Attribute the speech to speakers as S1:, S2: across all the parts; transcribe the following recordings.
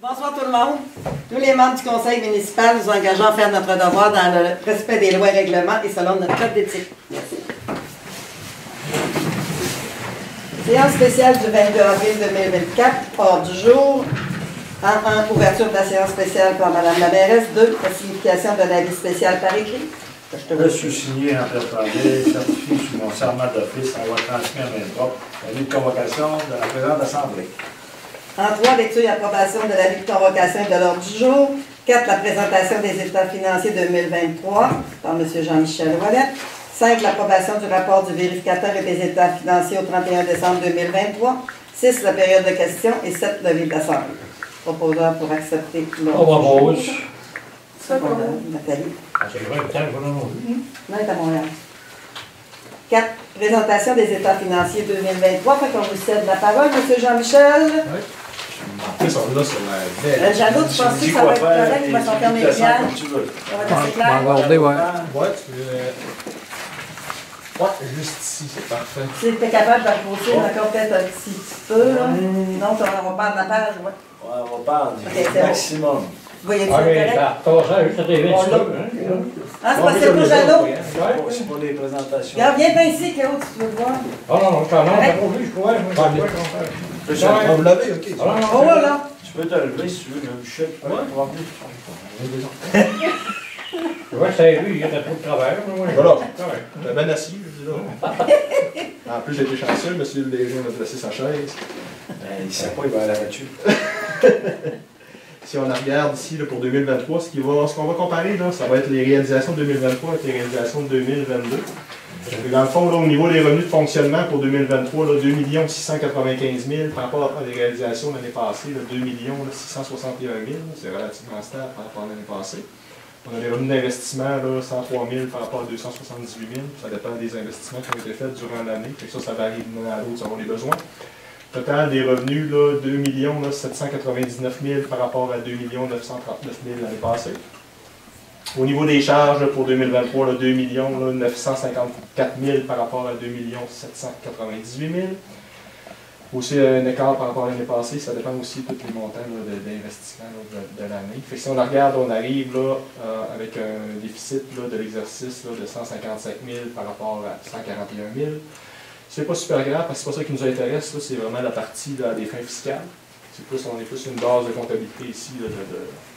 S1: Bonsoir tout le monde. Nous, les membres du conseil municipal, nous engageons à faire notre devoir dans le respect des lois et règlements et selon notre code d'éthique. Merci. Séance spéciale du 22 avril 2024, hors du jour. En 1, ouverture de la séance spéciale par Mme la mairesse. 2, signification de l'avis spécial par écrit.
S2: Je suis signé en préparé, certifié sur mon serment d'office, on va transmettre à main propre l'avis de convocation de la présente assemblée.
S1: En 3, lecture et approbation de l'avis de convocation et de l'ordre du jour. 4, la présentation des états financiers 2023 par M. Jean-Michel Ouellette. 5, l'approbation du rapport du vérificateur et des états financiers au 31 décembre 2023. 6, la période de questions et 7, le levé d'assemblée. Proposeur pour accepter l'ordre du jour. Nathalie. Non, elle est à Montréal. 4, présentation des états financiers 2023. Fait qu'on vous cède la parole, M. Jean-Michel.
S3: Oui. Ils sont là sur la
S1: J'avoue, tu penses que ça va être correct, il va s'en fermer le gage. Ça va être assez clair.
S3: regarder, ouais. Ouais, juste ici, c'est parfait.
S1: Si tu es capable de repousser encore peut-être un petit peu, là. Non, on va perdre la page, ouais.
S2: Ouais, on va perdre
S1: Okay,
S2: maximum.
S1: Vous voyez-tu
S4: Ah, mais
S1: correct?
S4: ça, juste arrivé un petit peu.
S1: Ah, c'est pas c'est pour Jalo.
S2: C'est pour les présentations.
S1: Regarde, viens pas ici, Claude, si tu veux voir.
S4: Ah non, non, ça non, je crois.
S3: Vous l'avez, ok.
S1: Oh, là.
S2: Tu peux te lever si tu veux, le chef.
S4: Ouais, c'est lui, il y a trop de travail.
S3: Voilà. J'étais bien assis, je dis là. En plus, j'ai été chanceux, M. le DG m'a placé sa chaise.
S2: Il ne sait pas, il va aller là-dessus.
S3: Si on la regarde ici là, pour 2023, ce qu'on va comparer, là, ça va être les réalisations de 2023 avec les réalisations de 2022. Donc, dans le fond, là, au niveau des revenus de fonctionnement pour 2023, là, 2 695 000 par rapport à les réalisations de l'année passée, là, 2 661 000, c'est relativement stable par rapport à l'année passée. On a les revenus d'investissement, là, 103 000 par rapport à 278 000. Ça dépend des investissements qui ont été faits durant l'année. Ça varie d'une année à l'autre selon les besoins. Total des revenus, là, 2 799 000 par rapport à 2 939 000 l'année passée. Au niveau des charges pour 2023, là, 2 954 000 par rapport à 2 798 000. Aussi un écart par rapport à l'année passée, ça dépend aussi de tous les montants d'investissement de l'année. Si on la regarde, on arrive là, avec un déficit là, de l'exercice de 155 000 par rapport à 141 000. C'est pas super grave parce que c'est pas ça qui nous intéresse, c'est vraiment la partie là, des fins fiscales. On est plus une base de comptabilité ici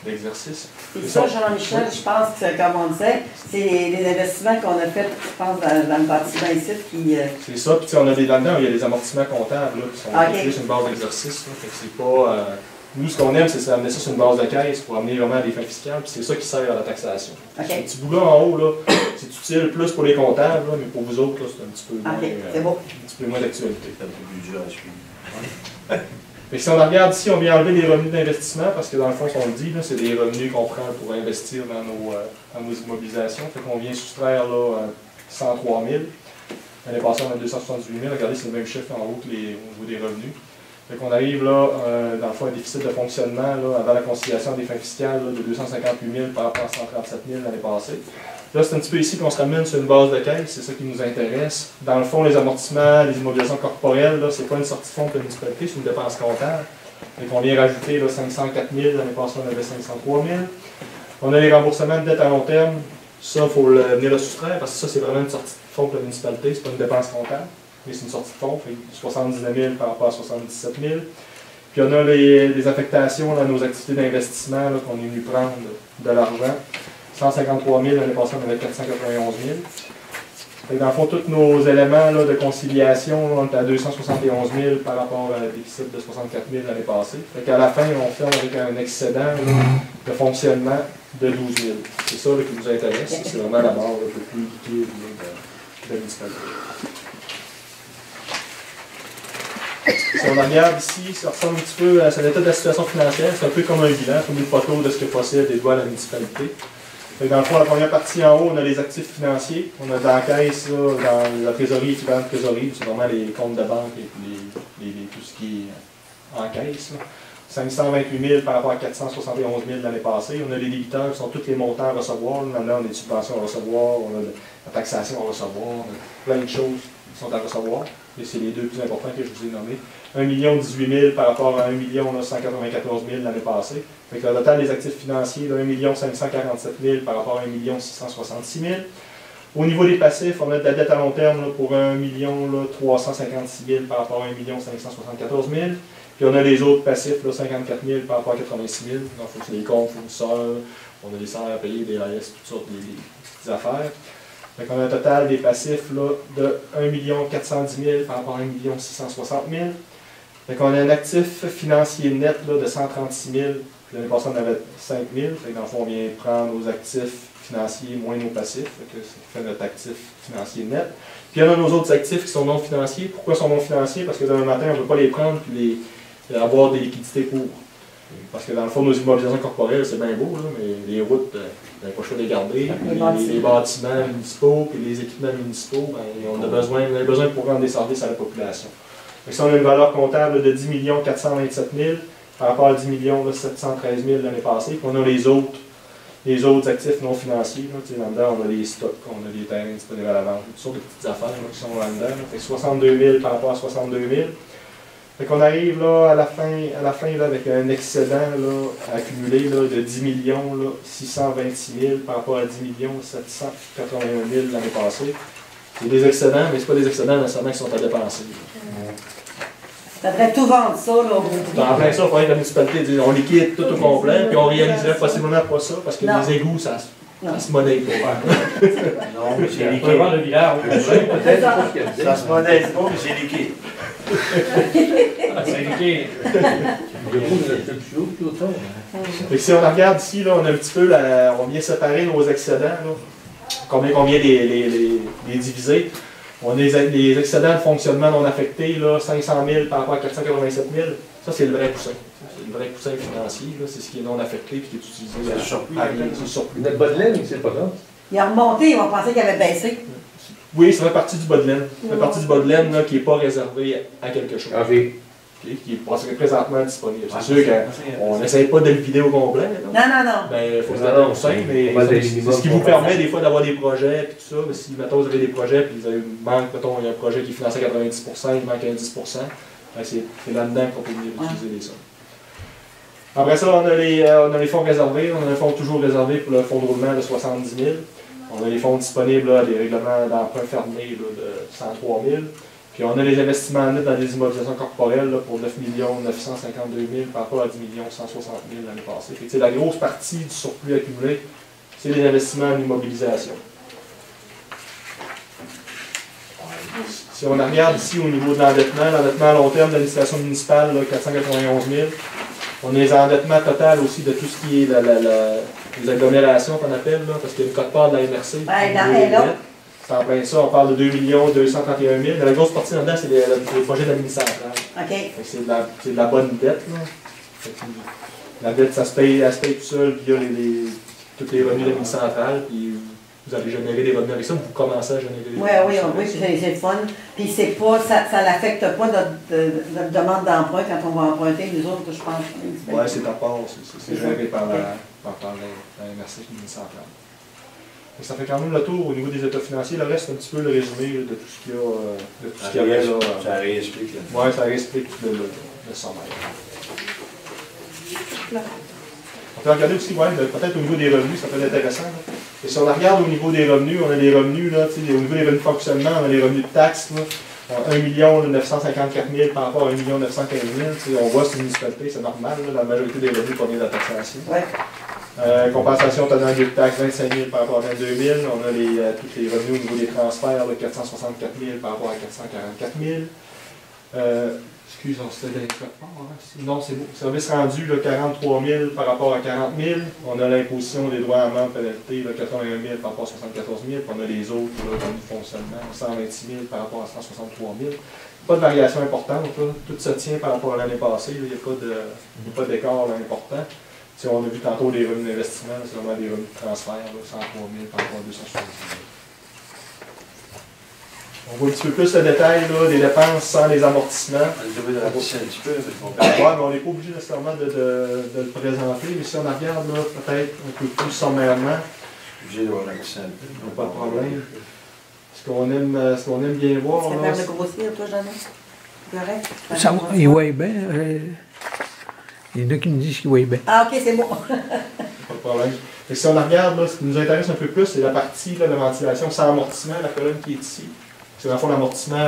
S3: d'exercice.
S1: Et ça, Jean-Michel, je pense que, comme on disait, c'est les investissements qu'on a faits, je pense, dans le bâtiment ici qui...
S3: C'est ça, puis on a là-dedans, il y a des amortissements comptables là, qui sont plus une base d'exercice. C'est pas... nous, ce qu'on aime, c'est amener ça sur une base de caisse pour amener vraiment à des fins fiscales, puis c'est ça qui sert à la taxation. Ce petit bout-là en haut, là, c'est utile plus pour les comptables, là, mais pour vous autres, c'est un petit peu moins, un petit peu moins d'actualité.
S2: C'est un peu budget à suivre.
S3: Et si on la regarde ici, on vient enlever les revenus d'investissement, parce que dans le fond, on le dit, c'est des revenus qu'on prend pour investir dans nos immobilisations. Fait qu'on vient soustraire là, 103 000. L'année passée, on a 278 000. Regardez, c'est le même chiffre en haut au niveau des revenus. Fait qu'on arrive là, dans le fond, un déficit de fonctionnement là, avant la conciliation des fins fiscales là, de 258 000 par rapport à 137 000 l'année passée. Là, c'est un petit peu ici qu'on se ramène sur une base de caisse, c'est ça qui nous intéresse. Dans le fond, les amortissements, les immobilisations corporelles, ce n'est pas une sortie de fonds de la municipalité, c'est une dépense comptable. Donc, on vient rajouter là, 504 000, l'année passée, on avait 503 000. On a les remboursements de dette à long terme. Ça, il faut venir le soustraire parce que ça, c'est vraiment une sortie de fonds de la municipalité, c'est pas une dépense comptable, mais c'est une sortie de fonds, fait 79 000 par rapport à 77 000. Puis on a les affectations à nos activités d'investissement qu'on est venu prendre de l'argent. 153 000, l'année passée, on avait 491 000. Fait que dans le fond, tous nos éléments là, de conciliation, on est à 271 000 par rapport à un déficit de 64 000 l'année passée. Fait qu'à la fin, on ferme avec un excédent là, de fonctionnement de 12 000. C'est ça là, qui nous intéresse. C'est vraiment la barre un peu plus liquide de la municipalité. Si on regarde ici, ça ressemble un petit peu à l'état de la situation financière. C'est un peu comme un bilan, comme une photo de ce que possède et doit la municipalité. Dans le fond, la première partie en haut, on a les actifs financiers. On a dans la caisse, là, dans la trésorerie, équivalent de trésorerie, c'est vraiment les comptes de banque et tout ce qui est en caisse. Là. 528 000 par rapport à 471 000 l'année passée. On a les débiteurs qui sont tous les montants à recevoir. Maintenant, on a des subventions à recevoir, on a la taxation à recevoir, on a plein de choses qui sont à recevoir. Et c'est les deux plus importants que je vous ai nommés. 1 018 000 par rapport à 1 194 000 l'année passée. Fait que le total des actifs financiers, 1 547 000 par rapport à 1 666 000. Au niveau des passifs, on a de la dette à long terme là, pour 1 356 000 par rapport à 1 574 000. Puis on a les autres passifs, là, 54 000 par rapport à 86 000. Donc, il faut que les comptes fournisseurs, on a des salaires à payer, des AS, toutes sortes de petites affaires. Donc, on a un total des passifs là, de 1 410 000 par rapport à 1 660 000. Donc, on a un actif financier net là, de 136 000. L'année passée, on avait 5 000. Fait que dans le fond, on vient prendre nos actifs financiers moins nos passifs. Fait que ça fait notre actif financier net. Puis, il y en a nos autres actifs qui sont non financiers. Pourquoi ils sont non financiers? Parce que demain matin, on ne peut pas les prendre et avoir des liquidités pour. Parce que dans le fond, nos immobilisations corporelles, c'est bien beau, là, mais les routes, on n'a pas le choix de les garder. Les bâtiments municipaux et les équipements municipaux, ben, on a besoin pour rendre des services à la population. Donc, si on a une valeur comptable de 10 427 000 par rapport à 10 713 000 l'année passée, puis on a les autres actifs non financiers. Là-dedans, on a les stocks, on a les terrains disponibles à la vente, toutes sortes de petites affaires là, qui sont là-dedans. Là. Fait 62 000 par rapport à 62 000. Fait qu'on arrive là, à la fin là, avec un excédent là, accumulé là, de 10 626 000 par rapport à 10 781 000 l'année passée. C'est des excédents, mais ce pas des excédents nécessairement qui sont à dépenser.
S1: Ça devrait tout vendre ça, là, au bout du
S3: En plein ça, il faudrait que la municipalité dise on liquide tout au complet, puis on réaliserait possiblement pas ça, parce que les égouts, ça se monnaie pas.
S2: Non, mais c'est
S4: On peut
S2: liquide.
S4: vendre le village au complet, peut-être, pas ce qu'il y a.
S2: Ça se monnaie pas, mais c'est liquide.
S4: C'est liquide. Il y a beaucoup de structures, tout ça.
S3: Fait que si on regarde ici, là, on a un petit peu, on vient séparer nos excédents, là. Combien on vient les diviser. On a les excédents de fonctionnement non affectés, là, 500 000 par rapport à 487 000. Ça, c'est le vrai poussin. C'est le vrai poussin financier. C'est ce qui est non affecté et qui est utilisé
S2: C'est le surplus.
S3: C'est le surplus.
S4: Notre bas de laine, c'est pas ça.
S1: Il a remonté, ils vont penser qu'il avait baissé.
S3: Oui, ça fait partie du bas de laine. Ça fait partie du bas de laine là, qui n'est pas réservé à quelque chose.
S4: OK.
S3: Qui est présentement disponible. C'est sûr qu'on n'essaye pas de le vider au complet.
S1: Non, non, non.
S3: Ben, il faut se donner un sein, mais c'est ce qui vous permet des fois d'avoir des projets et tout ça. Mais si, mettons, vous avez des projets et il manque, mettons, il y a un projet qui est financé à 90 il manque un 10 ben c'est là-dedans qu'on peut venir utiliser les sommes. Après ça, on a les fonds réservés. On a un fonds toujours réservé pour le fonds de roulement de 70 000. On a les fonds disponibles, là, des règlements d'emprunt fermés là, de 103 000. Puis on a les investissements nets dans les immobilisations corporelles là, pour 9 952 000 par rapport à 10 160 000 l'année passée. Fait que, la grosse partie du surplus accumulé, c'est les investissements en immobilisation. Si on regarde ici au niveau de l'endettement à long terme de l'administration municipale, là, 491 000. On a les endettements total aussi de tout ce qui est les agglomérations qu'on appelle, là, parce qu'il y a une cote-part de la MRC. C'est en plein ça, on parle de 2 231 000. La grosse partie là-dedans, c'est les projets d'administration.
S1: OK.
S3: C'est de la bonne dette. Là. La dette, ça se paye tout seul via tous les revenus d'administration, puis vous allez générer des revenus avec ça, vous commencez à générer des revenus.
S1: Oui, c'est le fun. Puis c'est pas, ça n'affecte pas notre demande d'emprunt quand on va emprunter, nous autres, je pense.
S3: Oui, c'est à part, c'est géré par la MRC municipale. Ça fait quand même le tour au niveau des états financiers. Le reste, c'est un petit peu le résumé de tout ce qu'il y a. De tout ce qu'il y avait, là.
S2: Ça réexplique.
S3: Oui, ça réexplique le sommaire. On peut regarder aussi, peut-être au niveau des revenus, ça peut être intéressant. Là. Et si on regarde au niveau des revenus, on a les revenus, là, au niveau des revenus de fonctionnement, on a les revenus de taxes. Là. 1 954 000 par rapport à 1 915 000. On voit que c'est une municipalité, c'est normal, là, la majorité des revenus proviennent de la taxation.
S1: Ouais.
S3: Compensation tenant lieu de taxe, 25 000 par rapport à 22 000. On a tous les revenus au niveau des transferts, là, 464 000 par rapport à 444 000. Excusez-moi, c'était des non, c'est beau. Service rendu, là, 43 000 par rapport à 40 000. On a l'imposition des droits à amende pénalité, 81 000 par rapport à 74 000. Puis on a les autres, là, revenus de fonctionnement, 126 000 par rapport à 163 000. Pas de variation importante, là. Tout se tient par rapport à l'année passée. Il n'y a pas d'écart important. Si on a vu tantôt les revenus d'investissement, c'est vraiment des revenus de transfert, là, 103 000 par rapport à 270 000. On voit un petit peu plus le détail là, des dépenses sans les amortissements.
S2: On devrait rapetisser un petit peu.
S3: Mais on n'est pas obligé nécessairement de le présenter, mais si on regarde peut-être un peu plus sommairement,
S2: Obligé de rapetisser un peu.
S3: pas de problème. Ce qu'on aime bien voir,
S1: C'est
S3: là,
S1: capable de grossir, toi, jamais? Correct?
S5: Ça, il voit bien. Il y en a qui me disent qu'il voit bien.
S1: Ah, ok, c'est bon.
S3: pas de problème. Et si on la regarde, là, ce qui nous intéresse un peu plus, c'est la partie là, de ventilation sans amortissement, la colonne qui est ici. Parce que dans le fond, l'amortissement,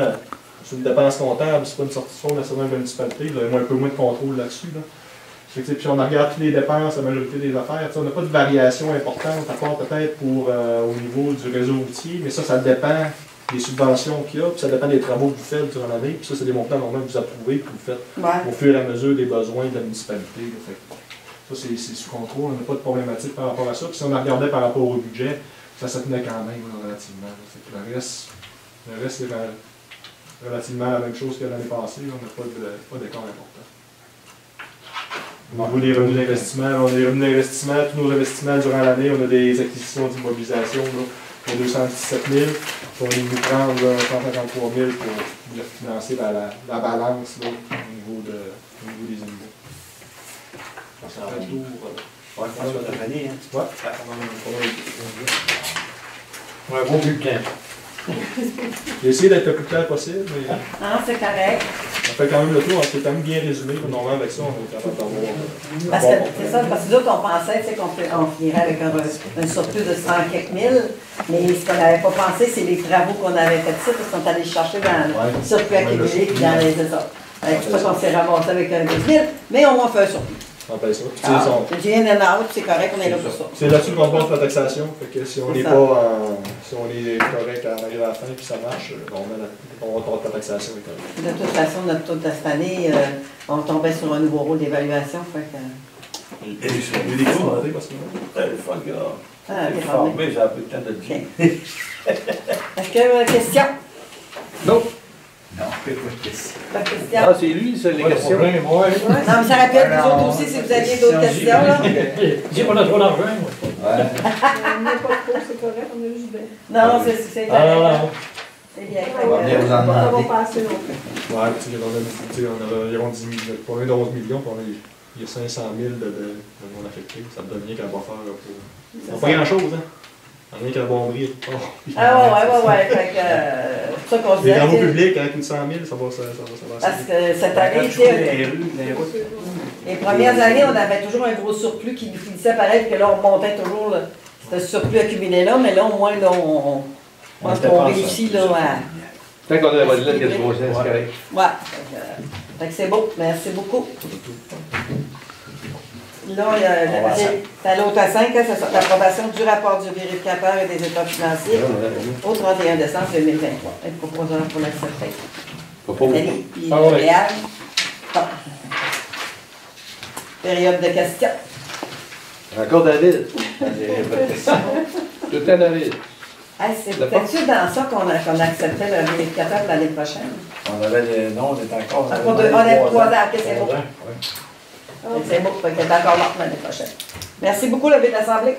S3: c'est une dépense comptable, c'est pas une sortie de fonds nécessairement de la municipalité, vous avez un peu moins de contrôle là-dessus. Là. Puis on regarde toutes les dépenses, la majorité des affaires, on n'a pas de variation importante, à part peut-être pour au niveau du réseau routier, mais ça dépend des subventions qu'il y a, puis ça dépend des travaux que vous faites durant l'année, puis ça, c'est des montants normalement que vous approuvez, que vous faites au fur et à mesure des besoins de la municipalité. Là. Ça, c'est sous contrôle, on n'a pas de problématique par rapport à ça. Puis si on regardait par rapport au budget, ça se tenait quand même là, relativement. Le reste c'est relativement la même chose que l'année passée, on n'a pas d'écart important. Au niveau des revenus d'investissement, on a des revenus d'investissement, tous nos investissements durant l'année, on a des acquisitions d'immobilisation pour 217 000. On va nous prendre 153 000 pour financer la balance là, au niveau des immeubles. Ça fait le tour.
S4: Ouais, François, t'as fini, hein?
S3: Ouais.
S4: Un bon bulletin.
S3: J'ai essayé d'être le plus clair possible, mais
S1: Ah, c'est correct.
S3: on fait quand même le tour, c'est quand même bien résumé. Normalement, avec ça, on est capable d'avoir.
S1: Parce que c'est ça, parce que nous autres, on pensait qu'on finirait avec un surplus de 100 quelques mille, mais ce qu'on n'avait pas pensé, c'est les travaux qu'on avait fait ça, parce qu'on est allé chercher dans le surplus accumulé puis dans les autres. C'est pour ça qu'on s'est ramassé avec un 12 000, mais au moins on fait un surplus.
S3: On paye ça.
S1: J'ai un out, c'est correct, on est là pour ça.
S3: C'est là-dessus qu'on compte la taxation. Fait que si on n'est pas si on est correct à arriver à la fin puis ça marche, on va la taxation est correcte.
S1: De toute façon, notre taux de cette année, on tombait sur un nouveau rôle d'évaluation.
S4: Il y a des cours. C'est le fun, gars.
S1: Ah,
S4: C'est formé, j'ai un peu de temps de dire.
S1: Est-ce qu'il y a une question?
S4: Non. Non, pas de question.
S1: Pas de question?
S4: Ah, c'est lui, ça, les questions.
S3: Ouais.
S1: Non, mais ça rappelle vous autres aussi si vous aviez d'autres questions. Là.
S6: Dis qu'on a trop d'argent, moi.
S4: Ouais.
S7: On n'a pas trop, c'est correct, on est juste bien.
S1: Non, c'est
S6: Ah, non,
S1: correct.
S6: non.
S1: C'est bien.
S4: On va venir vous en
S7: Ça va
S4: demander.
S7: passer non plus.
S3: Ouais, tu sais, on a environ 10 millions, pas loin de 11 millions, puis il y a 500 000 de non affectés. Ça te donne rien qu'à pas faire pour. Pas grand-chose, hein? Rien qu'à la bomberie.
S1: Ah ouais. Fait que, c'est ça qu'on se
S3: Les
S1: disait.
S3: travaux publics, à coût de 100 000, ça va
S1: Parce que cette année, tu sais,
S4: Les rues, les routes.
S1: les premières années, on avait toujours un gros surplus qui nous finissait pareil, que là, on montait toujours là, ce surplus accumulé-là, mais là, au moins, là, on réussit là, à.
S4: Tant qu'on a votre lettre qui est trop c'est correct.
S1: Ouais. Fait que c'est beau. Merci beaucoup. Là, c'est l'autre à 5, c'est ça, l'approbation du rapport du vérificateur et des états financiers au 31 décembre 2023. Le proposeur pour l'accepter. Nathalie, puis Réal. Bon. Période de questions.
S4: Encore David. J'ai pas de questions. Tout le temps David.
S1: Hey, c'est peut-être dans ça qu'on acceptait le vérificateur de l'année prochaine.
S2: On avait des noms, on était encore.
S1: On a 3 ans, ok, c'est beau.
S2: Ouais.
S1: C'est beau, fait qu'elle est encore morte l'année prochaine. Merci beaucoup, levé de l'Assemblée.